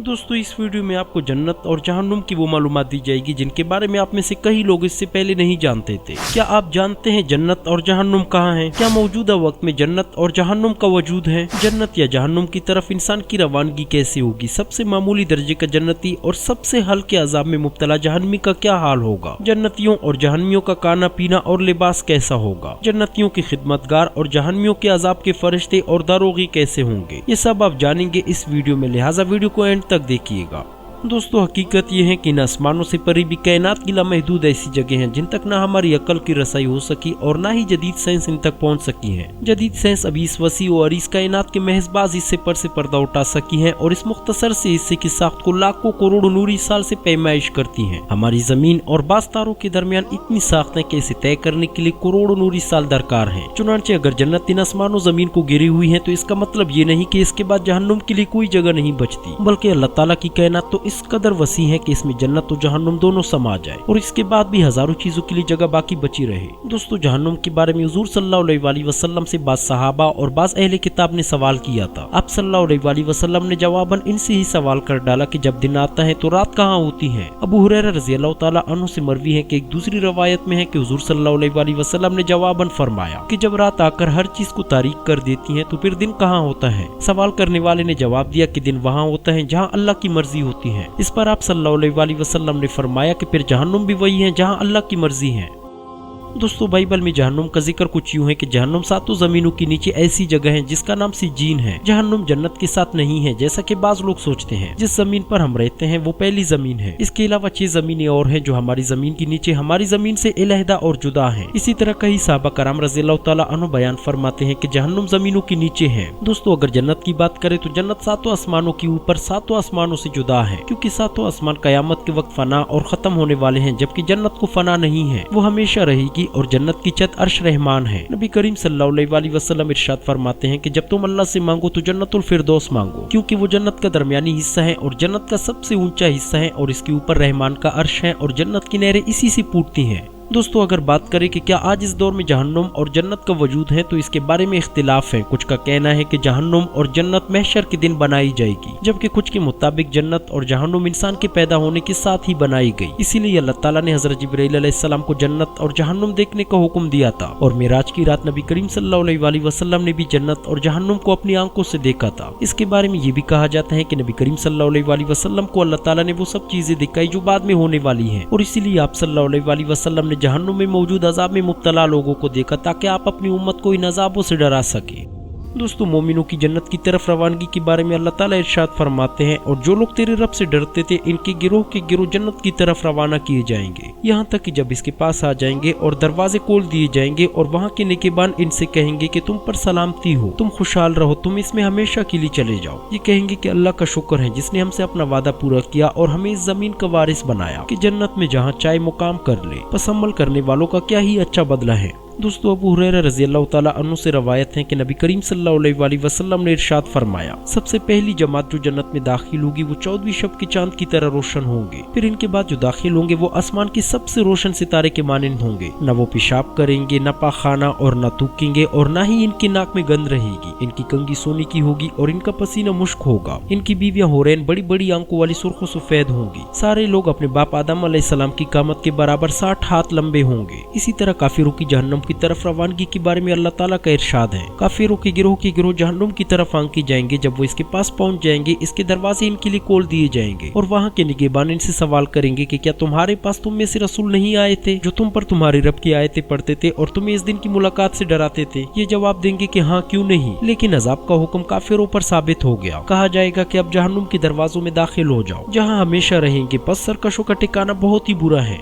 दोस्तों इस वीडियो में आपको जन्नत और जहन्नुम की वो मालूमात दी जाएगी जिनके बारे में आप में से कई लोग इससे पहले नहीं जानते थे। क्या आप जानते हैं जन्नत और जहन्नुम कहाँ हैं? क्या मौजूदा वक्त में जन्नत और जहन्नुम का वजूद है? जन्नत या जहन्नुम की तरफ इंसान की रवानगी कैसे होगी? सबसे मामूली दर्जे का जन्नती और सबसे हल्के अजाब में मुब्तला जहन्नमी का क्या हाल होगा? जन्नतियों और जहन्नमियों का खाना पीना और लिबास कैसा होगा? जन्नतियों के खिदमतगार और जहन्नमियों के अजाब के फरिश्ते और दारोगी कैसे होंगे? ये सब आप जानेंगे इस वीडियो में, लिहाजा वीडियो को एंड तक देखिएगा। दोस्तों हकीकत ये है कि न आसमानों से परी भी कायनात की लामहदूद ऐसी जगह हैं जिन तक न हमारी अकल की रसाई हो सकी और न ही जदीद साइंस इन तक पहुंच सकी है। जदीद साइंस अभी इस वसी और इस कायनात के महजबाज हिस्से पर से पर्दा उठा सकी है और इस मुख्तसर से हिस्से की साख्त को लाखों करोड़ों नूरी साल से पैमाइश करती है। हमारी जमीन और बास तारों के दरमियान इतनी साख्तें कि इसे तय करने के लिए करोड़ों नूरी साल दरकार है। चुनांचे अगर जन्नत इन आसमानों जमीन को गिरी हुई है तो इसका मतलब ये नहीं कि इसके बाद जहन्नुम के लिए कोई जगह नहीं बचती, बल्कि अल्लाह ताला की कायनात तो इस कदर वसी कि इसमें जन्नत और जहन्नुम दोनों समा जाए और इसके बाद भी हजारों चीजों के लिए जगह बाकी बची रहे। दोस्तों जहन्नुम के बारे में हुजूर सल्लल्लाहु अलैहि वसल्लम से बाज़ सहाबा और बाज़ अहले किताब ने सवाल किया था। आप सल्लल्लाहु अलैहि वसल्लम ने जवाबन इनसे ही सवाल कर डाला कि जब दिन आता है तो रात कहाँ होती है? अबू हुरैरा रज़ियल्लाहु ताला अन्हु से मरवी है कि एक दूसरी रवायत में है कि हुजूर सल्लल्लाहु अलैहि वसल्लम ने जवाबन फरमाया कि जब रात आकर हर चीज को तारीक कर देती है तो फिर दिन कहाँ होता है? सवाल करने वाले ने जवाब दिया कि दिन वहाँ होता है जहाँ अल्लाह की मर्जी होती है। इस पर आप सल्लल्लाहु अलैहि वसल्लम ने फरमाया कि फिर जहन्नुम भी वही है जहां अल्लाह की मर्जी है। दोस्तों बाइबल में जहन्नुम का जिक्र कुछ यूं है कि जहन्नुम सातों जमीनों के नीचे ऐसी जगह है जिसका नाम सिज्जीन है। जहन्नुम जन्नत के साथ नहीं है जैसा कि बाज लोग सोचते हैं। जिस जमीन पर हम रहते हैं वो पहली जमीन है। इसके अलावा 6 जमीनें और हैं जो हमारी जमीन के नीचे हमारी जमीन से अलहदा और जुदा हैं। इसी तरह कई सहाबा कराम रज़ियल्लाहु ताला अन्हु बयान फरमाते हैं कि जहन्नुम जमीनों के नीचे है। दोस्तों अगर जन्नत की बात करें तो जन्नत सातों आसमानों के ऊपर सातों आसमानों से जुदा है, क्योंकि सातों आसमान कयामत के वक्त फना और खत्म होने वाले हैं, जबकि जन्नत को फना नहीं है, वो हमेशा रहेगी और जन्नत की अर्श रहमान है। नबी करीम सल्लल्लाहु अलैहि वसल्लम इरशाद फरमाते हैं कि जब तुम अल्लाह से मांगो तो जन्नतुल फिरदौस मांगो, क्योंकि वो जन्नत का दरमियानी हिस्सा है और जन्नत का सबसे ऊंचा हिस्सा है और इसके ऊपर रहमान का अर्श है और जन्नत की नहरें इसी से फूटती हैं। दोस्तों अगर बात करें कि क्या आज इस दौर में जहन्नुम और जन्नत का वजूद है तो इसके बारे में इख्तिलाफ है। कुछ का कहना है कि जहन्नुम और जन्नत महशर के दिन बनाई जाएगी, जबकि कुछ के मुताबिक जन्नत और जहन्नुम इंसान के पैदा होने के साथ ही बनाई गई। इसीलिए अल्लाह ताला ने हजरत जिब्राइल अलैहिस्सलाम को जन्नत और जहन्नुम देखने का हुक्म दिया था और मेराज की रात नबी करीम सल्लल्लाहु अलैहि वसल्लम ने भी जन्नत और जहन्नुम को अपनी आंखों से देखा था। इसके बारे में ये भी कहा जाता है कि नबी करीम सल्लल्लाहु अलैहि वसल्लम को अल्लाह ताला ने वो सब चीजें दिखाई जो बाद में होने वाली है और इसीलिए आप सल्लल्लाहु अलैहि वसल्लम ने जहन्नुम में मौजूद अजाब में मुब्तला लोगों को देखा ताकि आप अपनी उम्मत को इन अजाबों से डरा सके। दोस्तों मोमिनों की जन्नत की तरफ रवानगी के बारे में अल्लाह ताला इरशाद फरमाते हैं और जो लोग तेरे रब से डरते थे इनके गिरोह के गिरोह जन्नत की तरफ रवाना किए जाएंगे, यहाँ तक कि जब इसके पास आ जाएंगे और दरवाजे खोल दिए जाएंगे और वहाँ के निगहबान इनसे कहेंगे कि तुम पर सलामती हो, तुम खुशहाल रहो, तुम इसमें हमेशा के लिए चले जाओ। ये कहेंगे कि अल्लाह का शुक्र है जिसने हमसे अपना वादा पूरा किया और हमें इस जमीन का वारिस बनाया कि जन्नत में जहाँ चाहे मुकाम कर ले। बस अमल करने वालों का क्या ही अच्छा बदला है। दोस्तों अबू हुरैरा रज़ियल्लाहु ताला अन्हु से रवायत है कि नबी करीम सल्लल्लाहु अलैहि वसल्लम ने इरशाद फरमाया, सबसे पहली जमात जो जन्नत में दाखिल होगी वो 14वीं शब के चांद की तरह रोशन होंगे। फिर इनके बाद जो दाखिल होंगे वो आसमान के सबसे रोशन सितारे के मानिंद होंगे। न वो पेशाब करेंगे, न पाखाना और न थूकेंगे और न ही इनकी नाक में गंध रहेगी। इनकी कंघी सोने की होगी और इनका पसीना मुश्क होगा। इनकी बीवियां हुरैन बड़ी बड़ी आंखों वाली सुर्ख सफेद होंगी। सारे लोग अपने बाप आदम अलैहिस्सलाम की कामत के बराबर 60 हाथ लंबे होंगे। इसी तरह काफिरों की जहन्नुम की तरफ रवानगी के बारे में अल्लाह ताला का इरशाद है, काफिरों के गिरोह जहन्नुम की तरफ आंकी जाएंगे। जब वो इसके पास पहुंच जाएंगे इसके दरवाजे इनके लिए खोल दिए जाएंगे और वहाँ के निगहबान इनसे सवाल करेंगे कि क्या तुम्हारे पास तुम में से रसूल नहीं आए थे जो तुम पर तुम्हारे रब की आयतें पढ़ते थे और तुम्हें इस दिन की मुलाकात से डराते थे? ये जवाब देंगे कि हाँ क्यों नहीं, लेकिन अजाब का हुक्म काफिरों पर साबित हो गया। कहा जाएगा कि अब जहन्नुम के दरवाजों में दाखिल हो जाओ जहाँ हमेशा रहेंगे, बस सरकशों का ठिकाना बहुत ही बुरा है।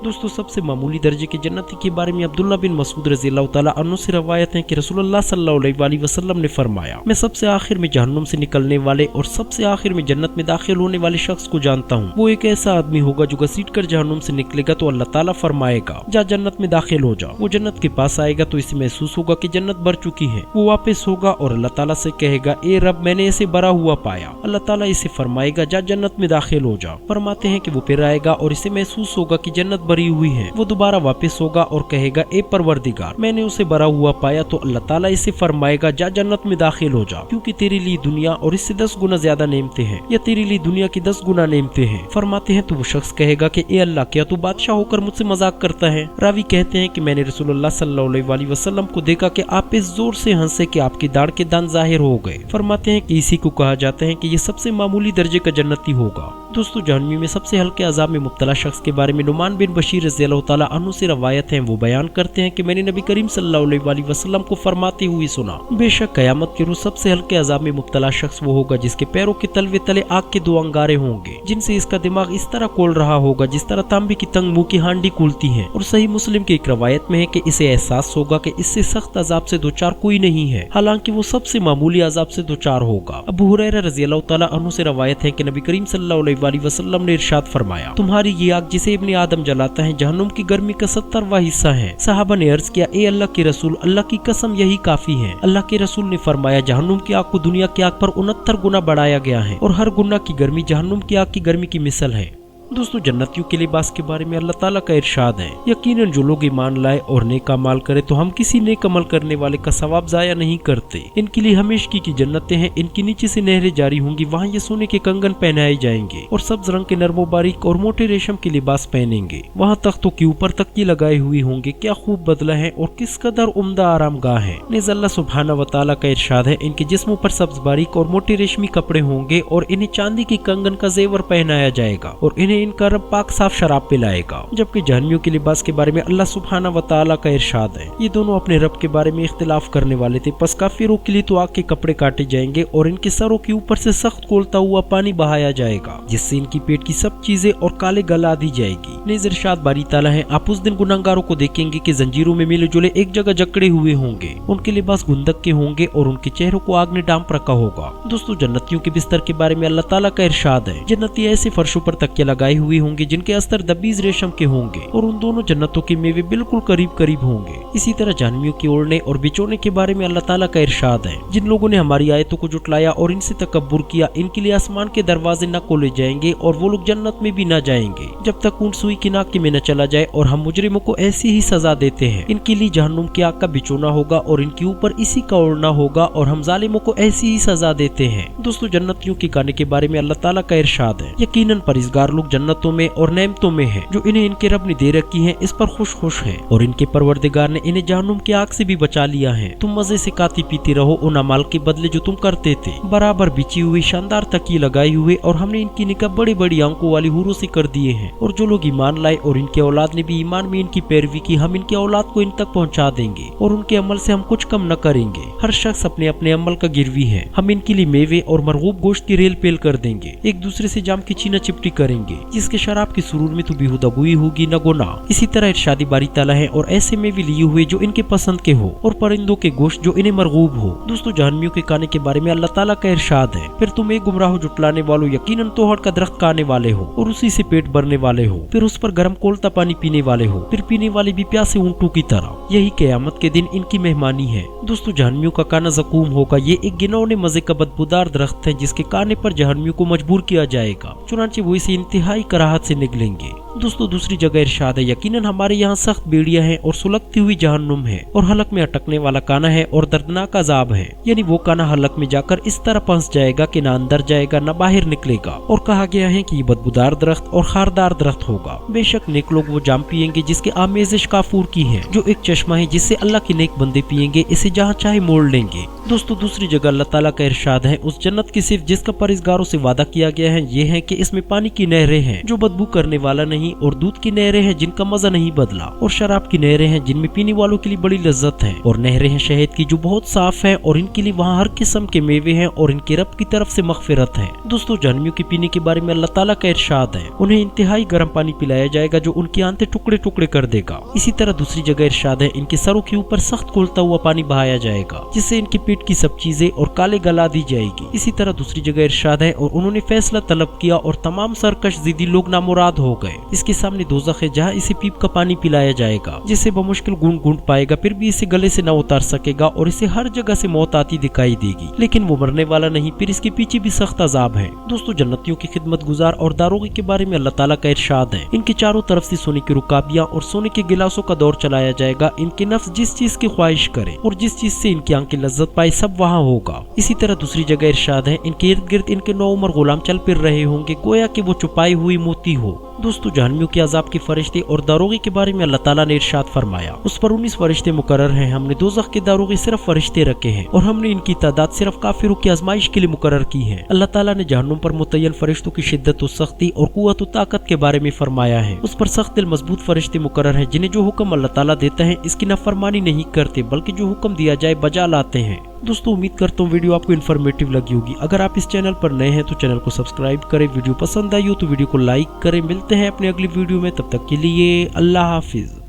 दोस्तों सबसे मामूली दर्जे के जन्नती के बारे में अब्दुल्ला बिन मसूद रज़ियल्लाहु ताला अन्हु से रवायत है कि रसूलुल्लाह सल्लल्लाहु अलैहि वसल्लम ने फरमाया, मैं सबसे आखिर में जहन्नुम से निकलने वाले और सबसे आखिर में जन्नत में दाखिल होने वाले शख्स को जानता हूँ। वो एक ऐसा आदमी होगा जो घसीट कर जहन्नुम से निकलेगा तो अल्लाह ताला फरमाएगा जा जन्नत में दाखिल हो जाओ। वो जन्नत के पास आएगा तो इसे महसूस होगा कि जन्नत भर चुकी है। वो वापस होगा और अल्लाह ताला से कहेगा, ए रब मैंने इसे भरा हुआ पाया। अल्लाह ताला इसे फरमाएगा जा जन्नत में दाखिल हो जाओ। फरमाते हैं कि वो फिर आएगा और इसे महसूस होगा कि जन्नत भरी हुई है। वो दोबारा वापस होगा और कहेगा, ए परवरदिगार, मैंने उसे भरा हुआ पाया, तो अल्लाह ताला इसे फरमाएगा, जा जन्नत में दाखिल हो जा, क्योंकि तेरे लिए दुनिया और इससे 10 गुना ज्यादा नेमतें हैं, या तेरे लिए दुनिया की 10 गुना नेमतें हैं। फरमाते हैं तो वो शख्स कहेगा कि ए अल्लाह, क्या तू बादशाह होकर मुझसे मजाक करता है? रावी कहते हैं कि मैंने रसूलुल्लाह सल्लल्लाहु अलैहि वसल्लम को देखा कि आप इस जोर से हंसे कि आपकी दाढ़ के दांत जाहिर हो गए। फरमाते हैं कि इसी को कहा जाता है कि ये सबसे मामूली दर्जे का जन्नती होगा। दोस्तों, जहन्नमी में सबसे हल्के अजाब में मुब्तला शख्स के बारे में नुमान बिन बशीर रज़ियल्लाहु ताला अन्हु से रवायत है। वो बयान करते हैं कि मैंने नबी करीम सल्लल्लाहु अलैहि वसल्लम को फरमाते हुए सुना, बेशक कयामत के रोज सबसे हल्के अजाब में मुब्तला शख्स वो होगा जिसके पैरों के तलवे तले आग के 2 अंगारे होंगे, जिनसे इसका दिमाग इस तरह कोल रहा होगा जिस तरह तांबे की तंग मुंह की हांडी कूलती है। और सही मुस्लिम की एक रवायत में है कि इसे एहसास होगा कि इससे सख्त अजाब से 2 चार कोई नहीं है, हालांकि वो सबसे मामूली अजाब से 2 चार होगा। अबू हुरैरा रज़ियल्लाहु ताला अन्हु से रवायत है कि नबी करीम सल्लल्लाहु अलैहि वसल्लम ने इरशाद फरमाया, तुम्हारी ये आग जिसे इब्ने आदम जलाता है जहन्नुम की गर्मी का 70वां हिस्सा है। सहाबा ने अर्ज किया, ए अल्लाह के रसूल, अल्लाह की कसम यही काफी है। अल्लाह के रसूल ने फरमाया, जहन्नुम की आग को दुनिया की आग पर 69 गुना बढ़ाया गया है और हर गुना की गर्मी जहन्नुम की आग की गर्मी की मिसल है। दोस्तों, जन्नतियों के लिबास के बारे में अल्लाह ताला का इरशाद है, यकीनन जो लोग ईमान लाए और नेक अमल करे तो हम किसी नेक अमल करने वाले का सवाब जाया नहीं करते। इनके लिए हमेशगी की जन्नतें हैं, इनके नीचे से नहरें जारी होंगी, वहाँ ये सोने के कंगन पहनाए जाएंगे और सब्ज रंग के नरमो बारीक और मोटे रेशम के लिबास पहनेंगे। वहाँ तख्तों के ऊपर तकिए लगाए हुए होंगे। क्या खूब बदला है और किस कदर उम्दा आरामगाह है। नेज़ अल्लाह सुब्हानहू व तआला का इरशाद है, इनके जिस्मों पर सब्ज बारीक और मोटे रेशमी कपड़े होंगे और इन्हें चांदी के कंगन का जेवर पहनाया जाएगा और इन्हें इनका रब पाक साफ शराब पिलाएगा। जबकि जहन्नमियों के लिबास के बारे में अल्लाह सुब्हानहू व तआला का इरशाद है, ये दोनों अपने रब के बारे में इख्तिलाफ करने वाले थे, पस काफिरों के लिए तो आग के कपड़े काटे जाएंगे और इनके सरों के ऊपर से सख्त कोलता हुआ पानी बहाया जाएगा, जिससे इनकी पेट की सब चीजें और काले गला दी जाएगी। नेज़ इरशाद बारी ताला है, आप उस दिन गुनहगारों को देखेंगे कि जंजीरों में मिले जुले एक जगह जकड़े हुए होंगे, उनके लिबास गुंदक के होंगे और उनके चेहरों को आग ने डांप रखा होगा। दोस्तों, जन्नतियों के बिस्तर के बारे में अल्लाह ताला का इरशाद है, जन्नती ऐसे फर्शों पर तकिया लगाए हुए होंगे जिनके अस्तर दबीज रेशम के होंगे और उन दोनों जन्नतों के मेवे बिल्कुल करीब करीब होंगे। इसी तरह जहन्नमियों के ओढ़ने और बिचोने के बारे में अल्लाह ताला का इरशाद है, जिन लोगों ने हमारी आयतों को जुटलाया और इनसे तकब्बुर किया, इनके लिए आसमान के दरवाजे न खोले जाएंगे और वो लोग जन्नत में भी न जाएंगे जब तक ऊंट सुई की नाक में न चला जाए, और हम मुजरिमों को ऐसी ही सजा देते हैं। इनके लिए जहन्नुम की आग का बिचोना होगा और इनके ऊपर इसी का ओढ़ना होगा और हम जालिमों को ऐसी ही सजा देते हैं। दोस्तों, जन्नतियों के खाने के बारे में अल्लाह ताला का इरशाद है, यकीनन परहेजगार लोग जन्नतों में और नेमतों में हैं, जो इन्हें इनके रब ने दे रखी हैं, इस पर खुश खुश हैं और इनके परवरदिगार ने इन्हें जहन्नुम की आग से भी बचा लिया है। तुम मजे से खाती पीती रहो उन अमाल के बदले जो तुम करते थे। बराबर बिछी हुई शानदार तकिए लगाए हुए और हमने इनकी निकाह बड़ी बड़ी आंखों वाली हूरों से कर दिए हैं, और जो लोग ईमान लाए और इनके औलाद ने भी ईमान में इनकी पैरवी की, हम इनके औलाद को इन तक पहुँचा देंगे और उनके अमल से हम कुछ कम न करेंगे। हर शख्स अपने अपने अमल का गिरवी है। हम इनके लिए मेवे और मरगूब गोश्त की रेल पेल कर देंगे, एक दूसरे से जाम की छीना चिपटी करेंगे, जिसके शराब की सुरूर में तो बेहुदा बुई होगी न गुनाह। इसी तरह इरशादी बारी ताला है, और ऐसे मेवे लिए हुए जो इनके पसंद के हो और परिंदों के गोश्त जो इन्हें मरगूब हो। दोस्तों, जहन्नमियों के खाने के बारे में अल्लाह ताला का इरशाद है, फिर तुम एक गुमराह जुटलाने वालों यकीनन तोहड़ का दरख्त खाने वाले हो और उसी से पेट भरने वाले हो, फिर उस पर गर्म कोलता पानी पीने वाले हो, फिर पीने वाले भी प्यासे ऊंटों की तरह। यही क़यामत के दिन इनकी मेहमानी है। दोस्तों, जहन्नमियों का खाना ज़कूम होगा। ये एक गिनौने मजे का बदबूदार दरख्त है जिसके खाने पर जहन्नमियों को मजबूर किया जाएगा, चुनांचे वो इसे इंतहाई कराहत से निगलेंगे। दोस्तों, दूसरी जगह इरशाद है, यकीनन हमारे यहाँ सख्त बेड़ियां हैं और सुलगती हुई जहन्नुम है और हलक में अटकने वाला काना है और दर्दनाक अजाब है, यानी वो काना हलक में जाकर इस तरह फंस जाएगा कि ना अंदर जाएगा ना बाहर निकलेगा। और कहा गया है कि ये बदबूदार दरख्त और खारदार दरख्त होगा। बेशक नेक लोग वो जाम पियेंगे जिसके आमेजिश काफूर की है, जो एक चश्मा है जिससे अल्लाह के नेक बंदे पियेंगे, इसे जहाँ चाहे मोड़ लेंगे। दोस्तों, दूसरी जगह अल्लाह ताला का इरशाद है, उस जन्नत की सिर्फ जिसका परहेजगारों से वादा किया गया है ये है कि इसमें पानी की नहरें हैं जो बदबू करने वाला नहीं, और दूध की नहरें हैं जिनका मजा नहीं बदला, और शराब की नहरें हैं जिनमें पीने वालों के लिए बड़ी लज्जत है, और नहरें हैं शहद की जो बहुत साफ है, और इनके लिए वहाँ हर किस्म के मेवे हैं और इनके रब की तरफ से मगफिरत है। दोस्तों, जहन्नमियों के पीने के बारे में अल्लाह ताला का इरशाद है, उन्हें इंतहाई गर्म पानी पिलाया जाएगा जो उनकी आंतें टुकड़े टुकड़े कर देगा। इसी तरह दूसरी जगह इरशाद है, इनके सरों के ऊपर सख्त कोलता हुआ पानी बहाया जाएगा जिससे इनके पेट की सब चीजें और काले गला दी जाएगी। इसी तरह दूसरी जगह इरशाद है, और उन्होंने फैसला तलब किया और तमाम सरकश जिद्दी लोग नामुराद हो गए इसके सामने दोज़ख है जहाँ इसे पीप का पानी पिलाया जाएगा जिसे बमुश्किल घूंट पाएगा, फिर भी इसे गले से न उतार सकेगा और इसे हर जगह से मौत आती दिखाई देगी, लेकिन वो मरने वाला नहीं। फिर इसके पीछे भी सख्त अजाब है। दोस्तों, जन्नतियों की खिदमत गुजार और दारोगे के बारे में अल्लाह ताला का इरशाद है, इनके चारों तरफ से सोने की रुकाबियां और सोने के गिलासों का दौर चलाया जाएगा। इनके नफ्स जिस चीज की ख्वाहिश करे और जिस चीज से इनकी आंखें लज्जत पाए सब वहाँ होगा। इसी तरह दूसरी जगह इरशाद है, इनके इर्द गिर्द इनके नौ उम्र गुलाम चल फिर रहे होंगे गोया कि वो छुपाई हुई मोती हो। दोस्तों, जहन्नमियों के अजाब के फरिश्ते और दारोगे के बारे में अल्लाह ताला ने इरशाद फरमाया, उस पर 19 फरिश्ते मुकर्रर हैं। हमने दोज़ख के दारोगे सिर्फ फरिश्ते रखे हैं और हमने इनकी तादाद सिर्फ काफिरों की आजमाइश के लिए मुकर्रर की है। अल्लाह ताला ने जहन्नुम पर मुतय्यन फरिश्तों की शिद्दत और सख्ती और कुव्वत और ताकत के बारे में फरमाया है। उस पर सख्त दिल मजबूत फरिश्ते मुकर्रर हैं जिन्हें जो हुक्म अल्लाह ताला देता है इसकी नाफरमानी नहीं करते, बल्कि जो हुक्म दिया जाए बजा लाते हैं। दोस्तों, उम्मीद करता हूँ वीडियो आपको इन्फॉर्मेटिव लगी होगी। अगर आप इस चैनल पर नए हैं तो चैनल को सब्सक्राइब करें, वीडियो पसंद आई हो तो वीडियो को लाइक करें। मिलते हैं अपने अगली वीडियो में, तब तक के लिए अल्लाह हाफिज।